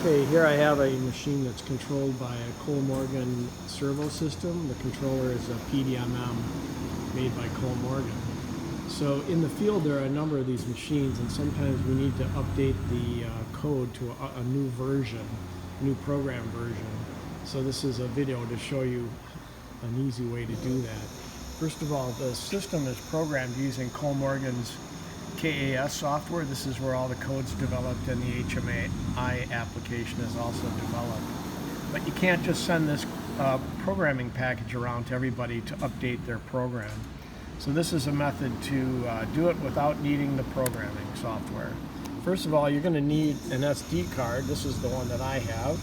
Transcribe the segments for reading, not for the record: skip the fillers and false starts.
Okay, here I have a machine that's controlled by a Kollmorgen servo system. The controller is a PDMM made by Kollmorgen. So in the field there are a number of these machines, and sometimes we need to update the code to a new version, new program version. So this is a video to show you an easy way to do that. First of all, the system is programmed using Kollmorgen's KAS software. This is where all the code's developed, and the HMI application is also developed. But you can't just send this programming package around to everybody to update their program. So this is a method to do it without needing the programming software. First of all, you're going to need an SD card. This is the one that I have.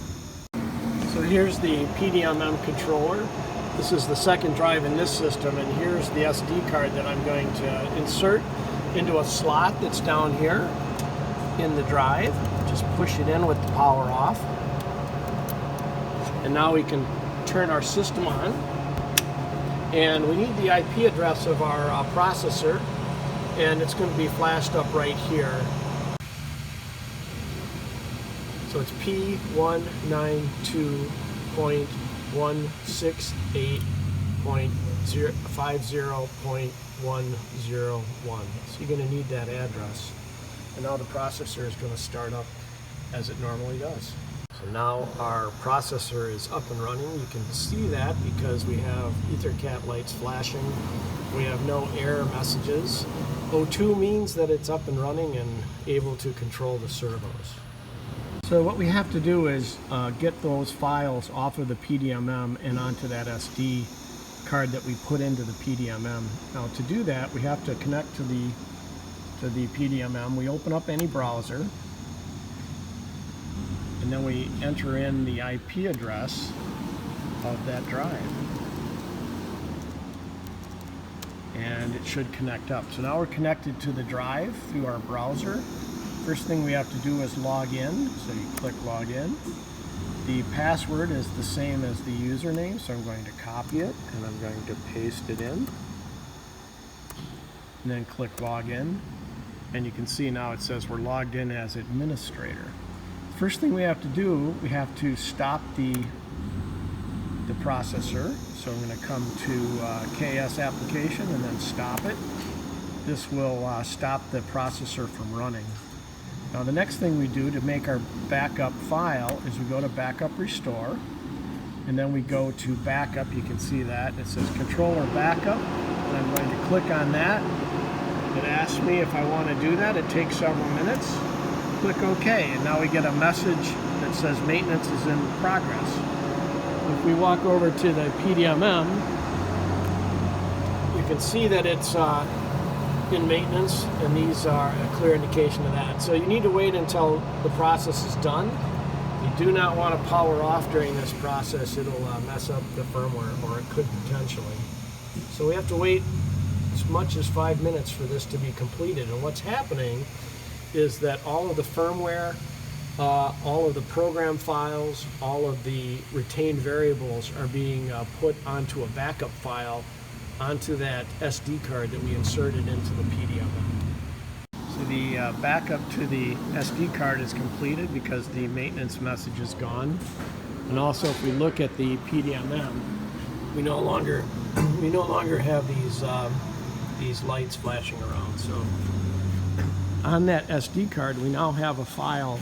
So here's the PDMM controller. This is the second drive in this system, and here's the SD card that I'm going to insert into a slot that's down here in the drive. Just push it in with the power off. And now we can turn our system on. And we need the IP address of our processor, and it's going to be flashed up right here. So it's P192.168.50.101. So you're going to need that address. And now the processor is going to start up as it normally does. So now our processor is up and running. You can see that because we have EtherCAT lights flashing. We have no error messages. O2 means that it's up and running and able to control the servos. So what we have to do is get those files off of the PDMM and onto that SD card that we put into the PDMM. Now to do that, we have to connect to the PDMM. We open up any browser, and then we enter in the IP address of that drive, and it should connect up. So now we're connected to the drive through our browser. First thing we have to do is log in. So you click log in. The password is the same as the username, so I'm going to copy it and I'm going to paste it in, and then click log in, and you can see now it says we're logged in as administrator. First thing we have to do, we have to stop the processor. So I'm going to come to KS application and then stop it. This will stop the processor from running. Now the next thing we do to make our backup file is we go to backup restore, and then we go to backup. You can see that it says controller backup, and I'm going to click on that. It asks me if I want to do that. It takes several minutes. Click OK, and now we get a message that says maintenance is in progress. If we walk over to the PDMM, you can see that it's in maintenance, and these are a clear indication of that. So you need to wait until the process is done. You do not want to power off during this process. It'll mess up the firmware, or it could potentially. So we have to wait as much as 5 minutes for this to be completed. And what's happening is that all of the firmware, all of the program files, all of the retained variables are being put onto a backup file onto that SD card that we inserted into the PDMM. So the backup to the SD card is completed because the maintenance message is gone. And also, if we look at the PDMM, we no longer have these lights flashing around. So on that SD card, we now have a file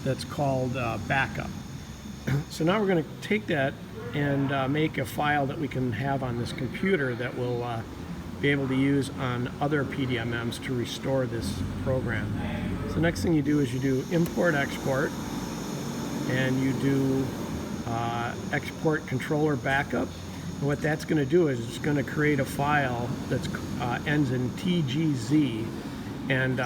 that's called backup. So now we're going to take that and make a file that we can have on this computer that will be able to use on other PDMMs to restore this program. So the next thing you do is you do import export, and you do export controller backup. And what that's going to do is it's going to create a file that ends in TGZ, and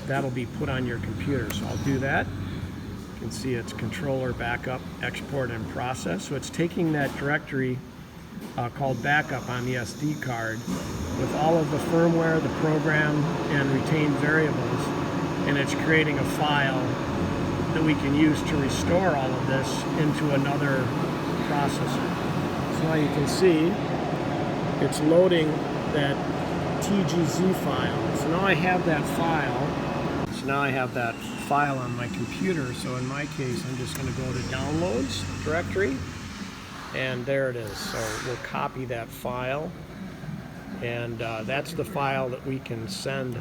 that'll be put on your computer. So I'll do that. You can see it's controller backup, export, and process. So it's taking that directory called backup on the SD card with all of the firmware, the program, and retained variables, and it's creating a file that we can use to restore all of this into another processor. So now you can see it's loading that TGZ file. So now I have that file. So now I have that file on my computer, so in my case I'm just going to go to Downloads directory, and there it is. So we'll copy that file, and that's the file that we can send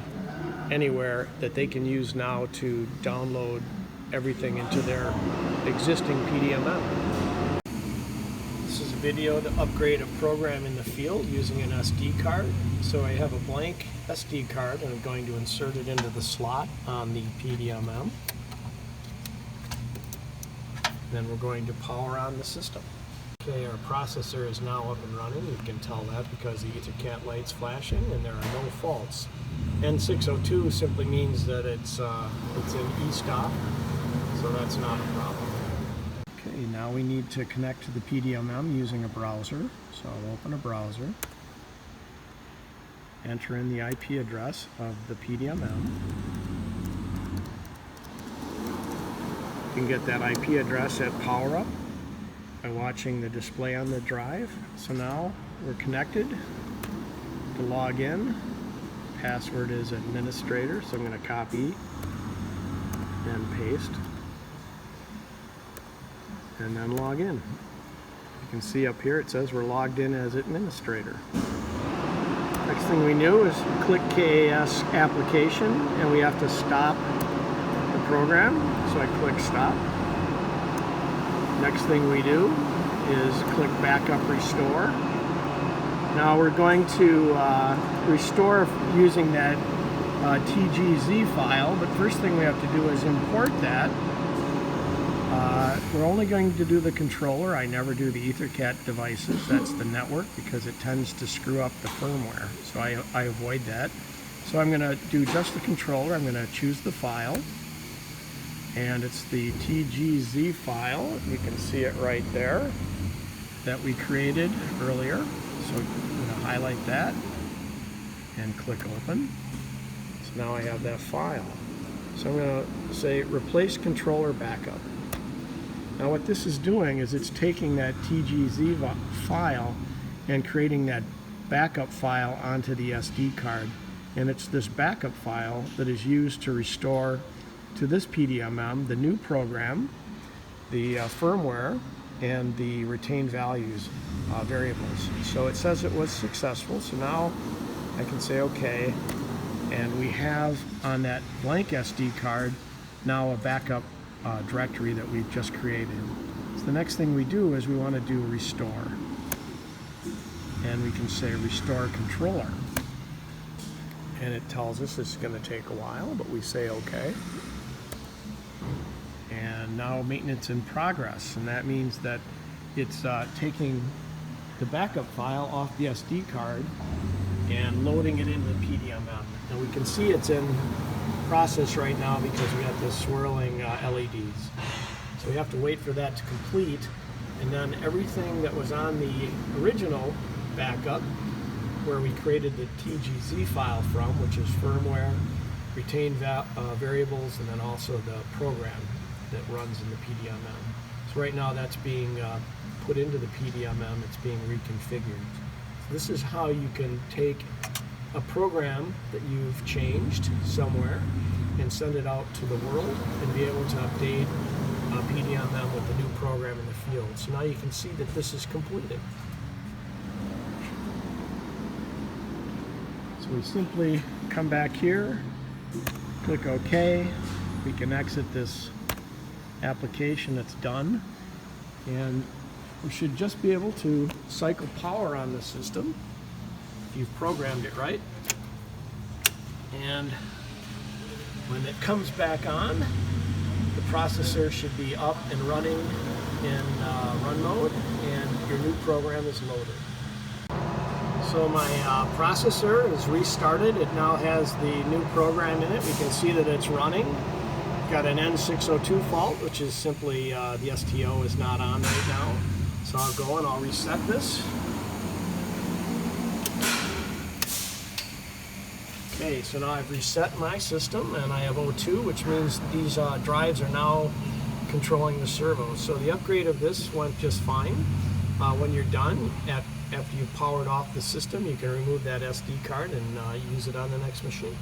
anywhere that they can use now to download everything into their existing PDMM. This is a video to upgrade a program in the field using an SD card. So I have a blank SD card and I'm going to insert it into the slot on the PDMM. Then we're going to power on the system. Okay, our processor is now up and running. You can tell that because the EtherCAT light's flashing and there are no faults. N602 simply means that it's in e-stop, so that's not a problem. Okay, now we need to connect to the PDMM using a browser. So I'll open a browser, enter in the IP address of the PDMM. You can get that IP address at PowerUp by watching the display on the drive. So now we're connected. To log in, password is administrator, so I'm going to copy and paste and then log in. You can see up here it says we're logged in as administrator. Next thing we do is click KAS application, and we have to stop the program, so I click stop. Next thing we do is click backup restore. Now we're going to restore using that TGZ file, but first thing we have to do is import that. We're only going to do the controller. I never do the EtherCAT devices. That's the network because it tends to screw up the firmware. So I avoid that. So I'm going to do just the controller. I'm going to choose the file. And it's the TGZ file. You can see it right there that we created earlier. So I'm going to highlight that and click open. So now I have that file. So I'm going to say replace controller backup. Now what this is doing is it's taking that TGZ file and creating that backup file onto the SD card. And it's this backup file that is used to restore to this PDMM the new program, the firmware, and the retained values variables. So it says it was successful, so now I can say OK, and we have on that blank SD card now a backup directory that we've just created. So the next thing we do is we want to do restore, and we can say restore controller, and it tells us it's going to take a while, but we say OK. And now maintenance in progress, and that means that it's taking the backup file off the SD card and loading it into the PDMM. And we can see it's in process right now because we got this swirling LEDs. So we have to wait for that to complete, and then everything that was on the original backup, where we created the TGZ file from, which is firmware, retained variables, and then also the program that runs in the PDMM. So right now that's being put into the PDMM, it's being reconfigured. So this is how you can take a program that you've changed somewhere and send it out to the world and be able to update PDMM with the new program in the field. So now you can see that this is completed. So we simply come back here, click OK. We can exit this application that's done, and we should just be able to cycle power on the system if you've programmed it right. And when it comes back on, the processor should be up and running in run mode, and your new program is loaded. So my processor is restarted. It now has the new program in it. We can see that it's running. Got an N602 fault, which is simply the STO is not on right now. So I'll go and I'll reset this. Okay, so now I've reset my system and I have O2, which means these drives are now controlling the servos. So the upgrade of this went just fine. When you're done, after you've powered off the system, you can remove that SD card and use it on the next machine.